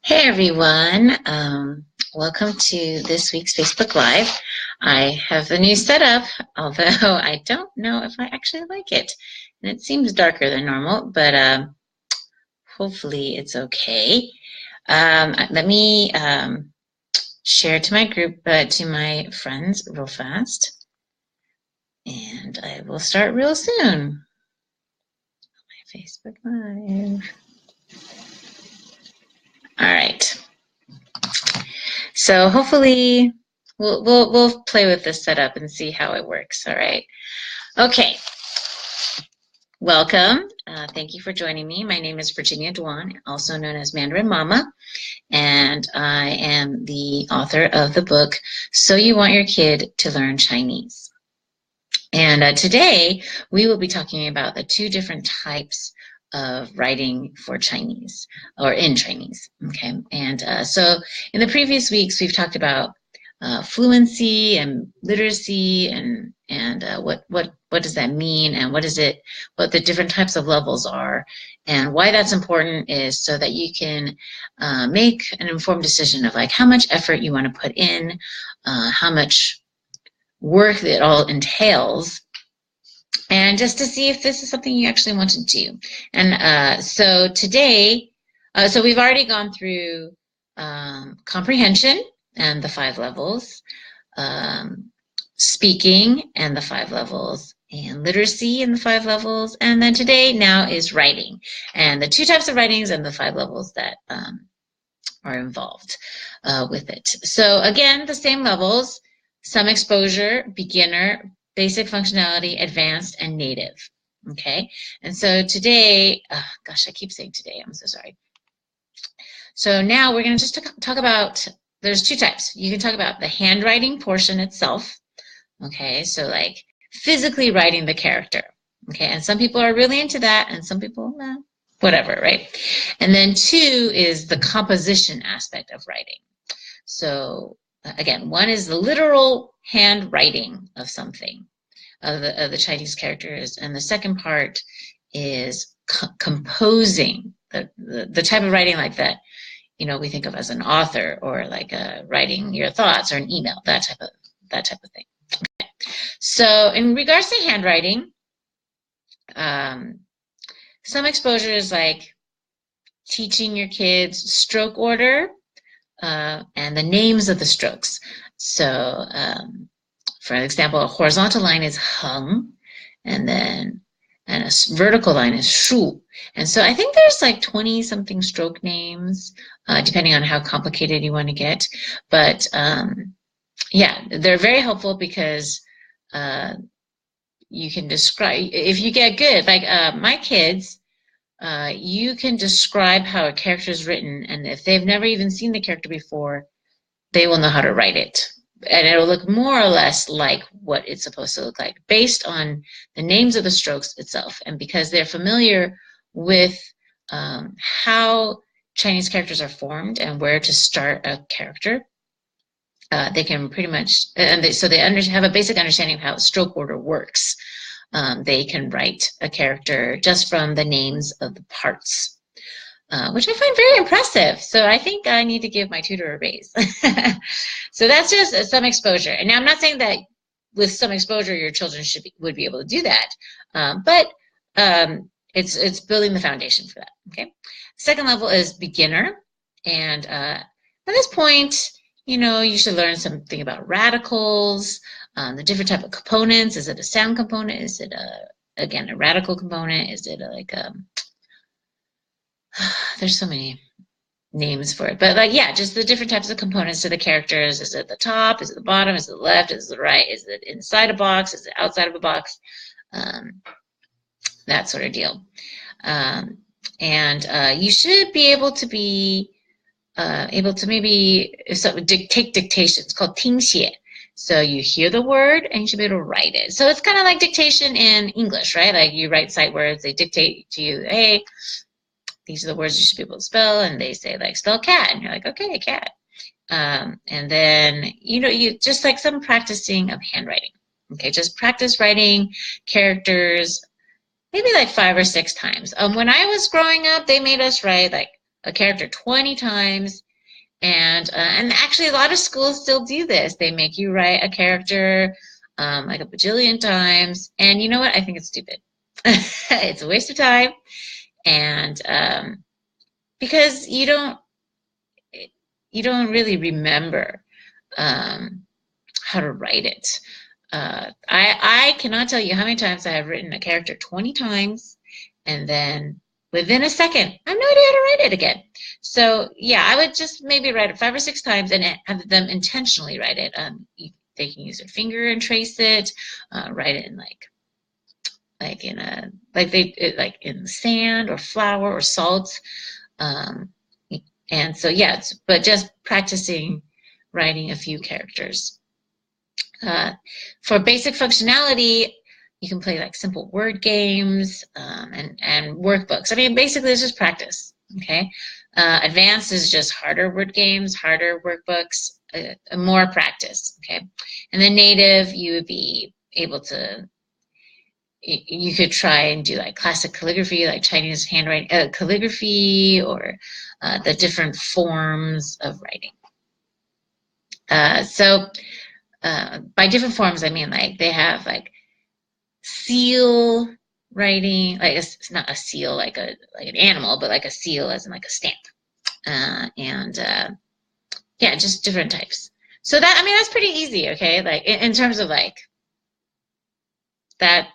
Hey everyone, welcome to this week's Facebook Live. I have a new setup, although I don't know if I actually like it. And it seems darker than normal, but hopefully it's okay. Let me share to my group, to my friends real fast. And I will start real soon. My Facebook Live. All right. So hopefully we'll play with this setup and see how it works. All right. Okay. Welcome. Thank you for joining me. My name is Virginia Duan, also known as Mandarin Mama, and I am the author of the book So You Want Your Kid to Learn Chinese. And today we will be talking about the two different types of writing for Chinese or in Chinese. Okay, and so in the previous weeks we've talked about fluency and literacy and what does that mean, and what the different types of levels are, and why that's important is so that you can make an informed decision of like how much effort you want to put in, how much work it all entails, and just to see if this is something you actually want to do. And so today, so we've already gone through comprehension and the 5 levels, speaking and the 5 levels, and literacy and the 5 levels, and then today now is writing and the 2 types of writings and the 5 levels that are involved with it. So again, the same levels: some exposure, beginner, basic functionality, advanced, and native. Okay, and so today, gosh, I keep saying today, I'm so sorry. So now we're going to just talk about, there's 2 types. You can talk about the handwriting portion itself. Okay, so like physically writing the character. Okay, and some people are really into that, and some people, whatever, right? And then 2 is the composition aspect of writing. So again, 1 is the literal handwriting of something, of the Chinese characters, and the second part is composing, the type of writing like that, you know, we think of as an author, or like writing your thoughts or an email, that type of thing. Okay. So in regards to handwriting, some exposure is like teaching your kids stroke order, and the names of the strokes. So for example, a horizontal line is heng, and a vertical line is shu. And so I think there's like 20 something stroke names, depending on how complicated you want to get. But yeah, they're very helpful because you can describe, if you get good, like my kids, you can describe how a character is written, and if they've never even seen the character before, they will know how to write it. And it'll look more or less like what it's supposed to look like based on the names of the strokes itself. And because they're familiar with how Chinese characters are formed and where to start a character, they can pretty much, so they have a basic understanding of how stroke order works. They can write a character just from the names of the parts, which I find very impressive. So I think I need to give my tutor a raise. So that's just some exposure. And now I'm not saying that with some exposure your children would be able to do that, but it's building the foundation for that. Okay. Second level is beginner, and at this point, you know, you should learn something about radicals, the different type of components. Is it a sound component? Is it again a radical component? Is it there's so many names for it, but like, yeah, just the different types of components to the characters. Is it the top? Is it the bottom? Is it the left? Is it the right? Is it inside a box? Is it outside of a box? That sort of deal. And you should be able to maybe take dictation. It's called 听写. So you hear the word and you should be able to write it. So it's kind of like dictation in English, right? Like you write sight words, they dictate to you, hey, these are the words you should be able to spell, and they say like spell cat, and you're like, okay, cat. And then, you know, you just like some practicing of handwriting. Okay, just practice writing characters maybe like 5 or 6 times. When I was growing up, they made us write like a character 20 times. And actually, a lot of schools still do this. They make you write a character like a bajillion times. And you know what? I think it's stupid. It's a waste of time. And because you don't really remember how to write it. I cannot tell you how many times I have written a character 20 times, and then within a second, I have no idea how to write it again. So yeah, I would just maybe write it 5 or 6 times and have them intentionally write it. They can use their finger and trace it, write it in like in sand or flour or salt. And so yeah, but just practicing writing a few characters. For basic functionality, you can play like simple word games and workbooks. I mean, basically, it's just practice. Okay. Advanced is just harder word games, harder workbooks, more practice. Okay. And then native, you would be able to. You could try and do like classic calligraphy, like Chinese handwriting, calligraphy, or the different forms of writing. So by different forms, I mean like they have like seal writing, like it's not a seal like an animal, but like a seal as in like a stamp, yeah, just different types. So that, I mean, that's pretty easy. Okay, like in terms of like that.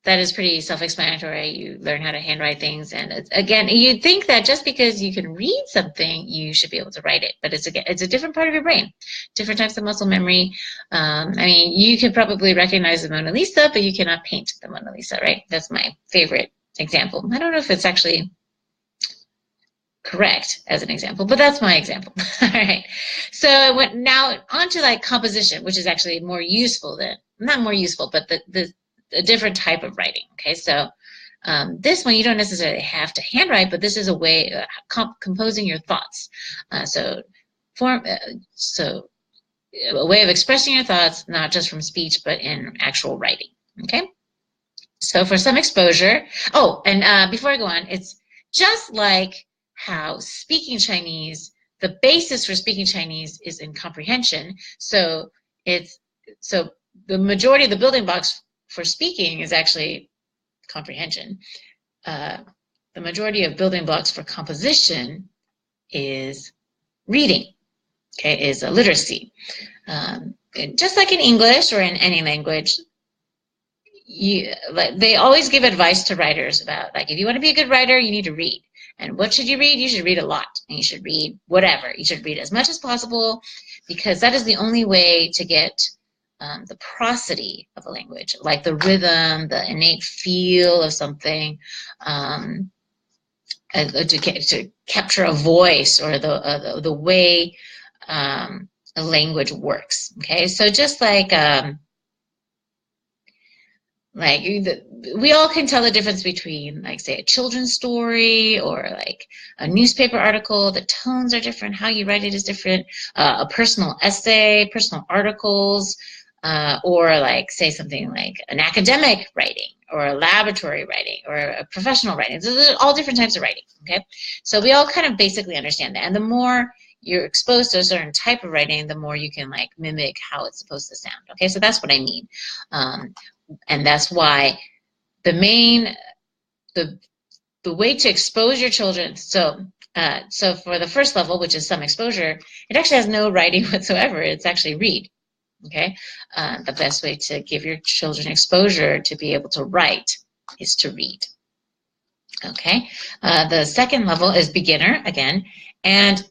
That is pretty self-explanatory. You learn how to handwrite things, and again, you'd think that just because you can read something, you should be able to write it. But it's a different part of your brain, different types of muscle memory. I mean, you could probably recognize the Mona Lisa, but you cannot paint the Mona Lisa, right? That's my favorite example. I don't know if it's actually correct as an example, but that's my example. All right. So now on to like composition, which is actually more useful than, not more useful, but a different type of writing. Okay, so this one you don't necessarily have to handwrite, but this is a way composing your thoughts. So a way of expressing your thoughts, not just from speech, but in actual writing. Okay, so for some exposure. Oh, and before I go on, it's just like how speaking Chinese, the basis for speaking Chinese is in comprehension. So the majority of the building blocks for speaking is actually comprehension. The majority of building blocks for composition is reading, okay, is literacy. Just like in English or in any language, they always give advice to writers about, like, if you want to be a good writer, you need to read. And what should you read? You should read a lot. And you should read whatever. You should read as much as possible, because that is the only way to get the prosody of a language, like the rhythm, the innate feel of something, to capture a voice or the way a language works. Okay, so just like we all can tell the difference between, like, say, a children's story or like a newspaper article. The tones are different. How you write it is different. A personal essay, personal articles. Or like, say, something like an academic writing or a laboratory writing or a professional writing. So there's all different types of writing, okay? So we all kind of basically understand that. And the more you're exposed to a certain type of writing, the more you can like mimic how it's supposed to sound, okay? So that's what I mean. And that's why the way to expose your children, so for the first level, which is some exposure, it actually has no writing whatsoever. It's actually read. Okay, the best way to give your children exposure to be able to write is to read. Okay, the second level is beginner again, and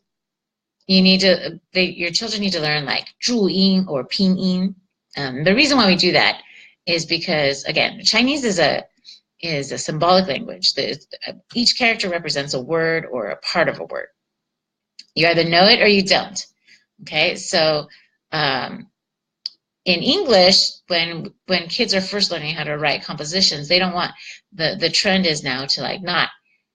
your children need to learn like 注音 or 拼音. The reason why we do that is because, again, Chinese is a symbolic language. Each character represents a word or a part of a word. You either know it or you don't. Okay, so in English, when kids are first learning how to write compositions, they don't want, the trend is now to like not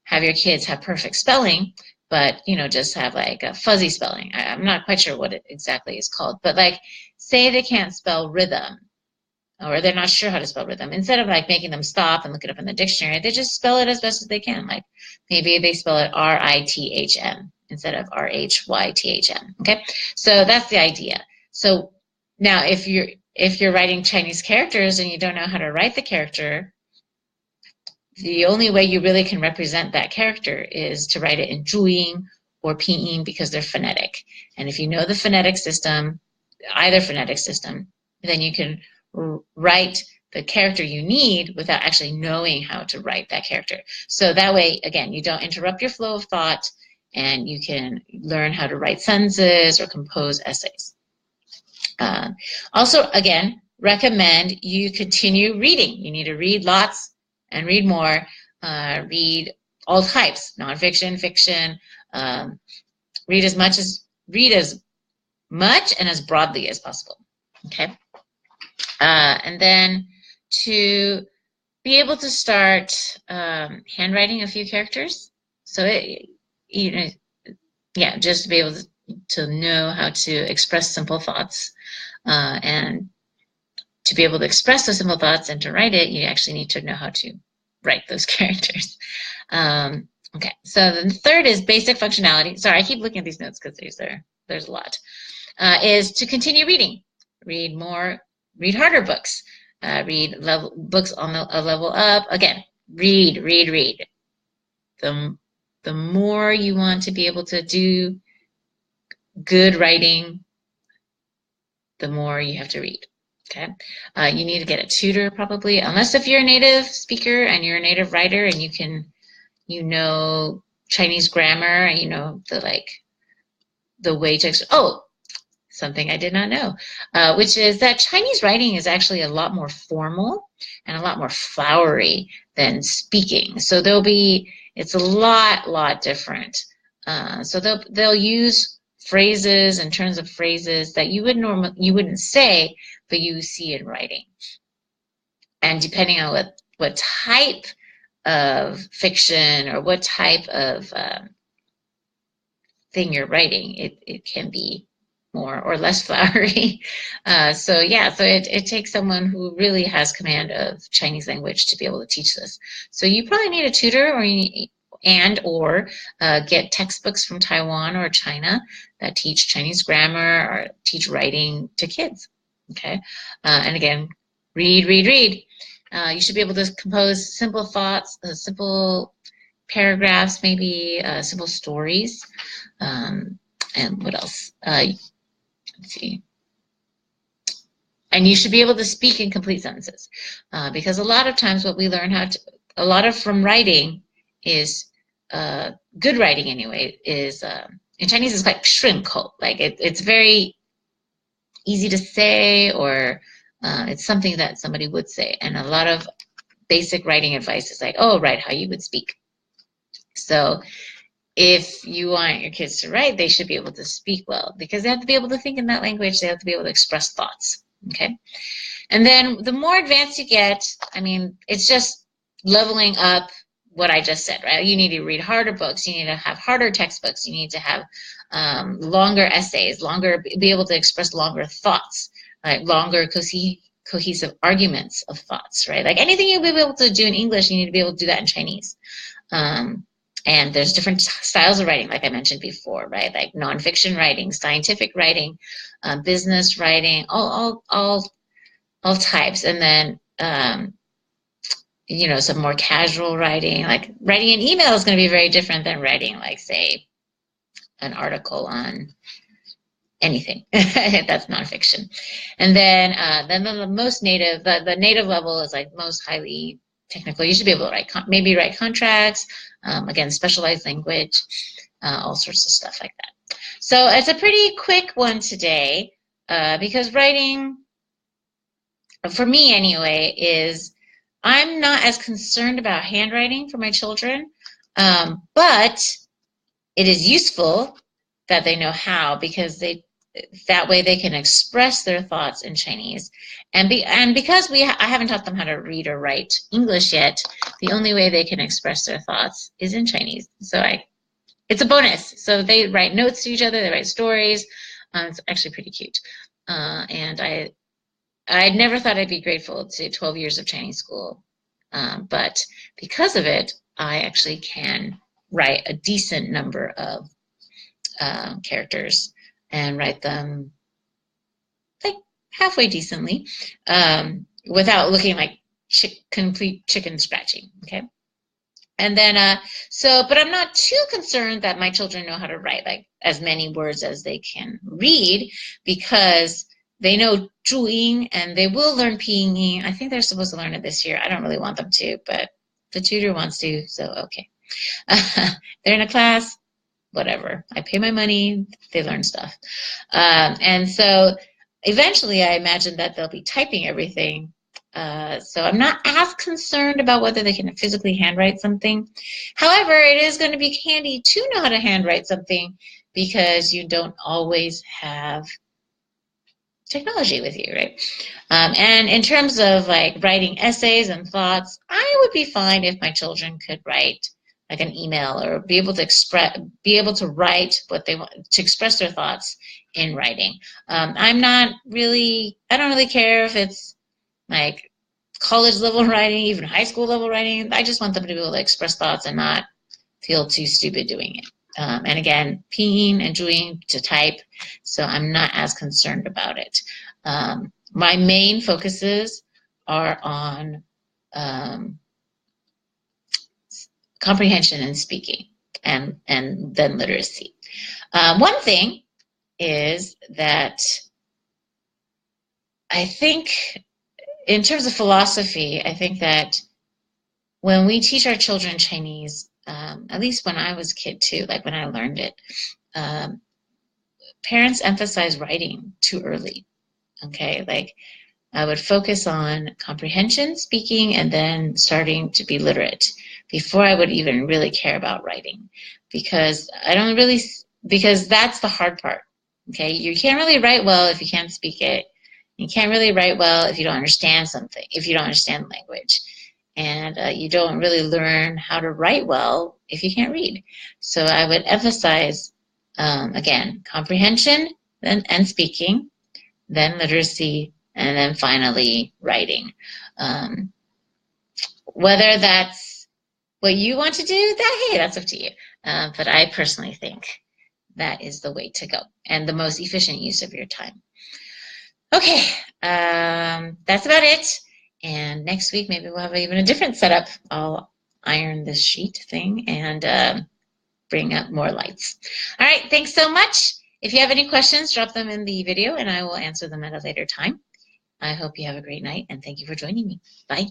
have your kids have perfect spelling, but just have like a fuzzy spelling. I'm not quite sure what it exactly is called, but like, say they can't spell rhythm. or they're not sure how to spell rhythm. Instead of like making them stop and look it up in the dictionary, they just spell it as best as they can. Like maybe they spell it R-I-T-H-M instead of R-H-Y-T-H-M. Okay, so that's the idea. So now if you're writing Chinese characters and you don't know how to write the character, the only way you really can represent that character is to write it in Zhuyin or Pinyin because they're phonetic. And if you know the phonetic system, either phonetic system, then you can write the character you need without actually knowing how to write that character. So that way, again, you don't interrupt your flow of thought and you can learn how to write sentences or compose essays. Also, again, recommend you continue reading. You need to read lots and read more. Read all types, nonfiction, fiction. Read as much and as broadly as possible. Okay. And then to be able to start handwriting a few characters. So just to be able to know how to express simple thoughts. And to be able to express those simple thoughts and to write it, you actually need to know how to write those characters. Okay, so the third is basic functionality. Sorry, I keep looking at these notes because there's a lot. Is to continue reading. Read more, read harder books. Read books on a level up. Again, read. The more you want to be able to do good writing, the more you have to read. Okay, you need to get a tutor probably, unless if you're a native speaker and you're a native writer and you know Chinese grammar and you know the way to. Something I did not know, which is that Chinese writing is actually a lot more formal and a lot more flowery than speaking. So it's a lot different. So they'll use phrases and turns of phrases that you wouldn't say, but you see in writing. And depending on what type of fiction or what type of thing you're writing, it can be more or less flowery. So it takes someone who really has command of Chinese language to be able to teach this. So you probably need a tutor or get textbooks from Taiwan or China that teach Chinese grammar or teach writing to kids. Okay, and again, read. You should be able to compose simple thoughts, simple paragraphs, maybe simple stories. And what else? Let's see. And you should be able to speak in complete sentences, because a lot of times what we learn from writing is good writing anyway. Is in Chinese it's like 顺口, like it's very easy to say, or it's something that somebody would say. And a lot of basic writing advice is like, write how you would speak. So if you want your kids to write, they should be able to speak well, because they have to be able to think in that language. They have to be able to express thoughts. Okay. And then the more advanced you get, I mean, it's just leveling up what I just said, right? You need to read harder books. You need to have harder textbooks. You need to have longer essays, be able to express longer thoughts, like longer cohesive arguments of thoughts, right? Like anything you'll be able to do in English, you need to be able to do that in Chinese. And there's different styles of writing, like I mentioned before, right? Like nonfiction writing, scientific writing, business writing, all types. And then, some more casual writing, like writing an email is going to be very different than writing, like, say, an article on anything. That's nonfiction. And then the most native, the native level is like most highly technical. You should be able to write contracts, again, specialized language, all sorts of stuff like that. So it's a pretty quick one today, because writing, for me anyway, I'm not as concerned about handwriting for my children, but it is useful that they know how, because that way they can express their thoughts in Chinese. And because I haven't taught them how to read or write English yet, the only way they can express their thoughts is in Chinese. So it's a bonus. So they write notes to each other, they write stories. It's actually pretty cute. And I never thought I'd be grateful to 12 years of Chinese school, but because of it, I actually can write a decent number of characters and write them like halfway decently without looking like complete chicken scratching. Okay. And then, but I'm not too concerned that my children know how to write like as many words as they can read because they know zhuying and they will learn pinyin. I think they're supposed to learn it this year. I don't really want them to, but the tutor wants to, so okay. They're in a class, whatever. I pay my money, they learn stuff. And so eventually I imagine that they'll be typing everything. So I'm not as concerned about whether they can physically handwrite something. However, it is going to be handy to know how to handwrite something because you don't always have technology with you, right? And in terms of like writing essays and thoughts, I would be fine if my children could write like an email or be able to write what they want to express their thoughts in writing. I don't really care if it's like college level writing, even high school level writing. I just want them to be able to express thoughts and not feel too stupid doing it. And again, pinyin and zhuying to type, so I'm not as concerned about it. My main focuses are on comprehension and speaking, and then literacy. One thing is that I think in terms of philosophy, I think that when we teach our children Chinese, at least when I was a kid too, like when I learned it, parents emphasize writing too early. Okay, like I would focus on comprehension, speaking, and then starting to be literate before I would even really care about writing, because because that's the hard part. Okay, you can't really write well if you can't speak it. You can't really write well if you don't understand something, if you don't understand language. And you don't really learn how to write well if you can't read. So I would emphasize, again, comprehension and speaking, then literacy, and then finally writing. Whether that's what you want to do, hey, that's up to you. But I personally think that is the way to go and the most efficient use of your time. Okay, that's about it. And next week, maybe we'll have even a different setup. I'll iron this sheet thing and bring up more lights. All right, thanks so much. If you have any questions, drop them in the video and I will answer them at a later time. I hope you have a great night and thank you for joining me. Bye.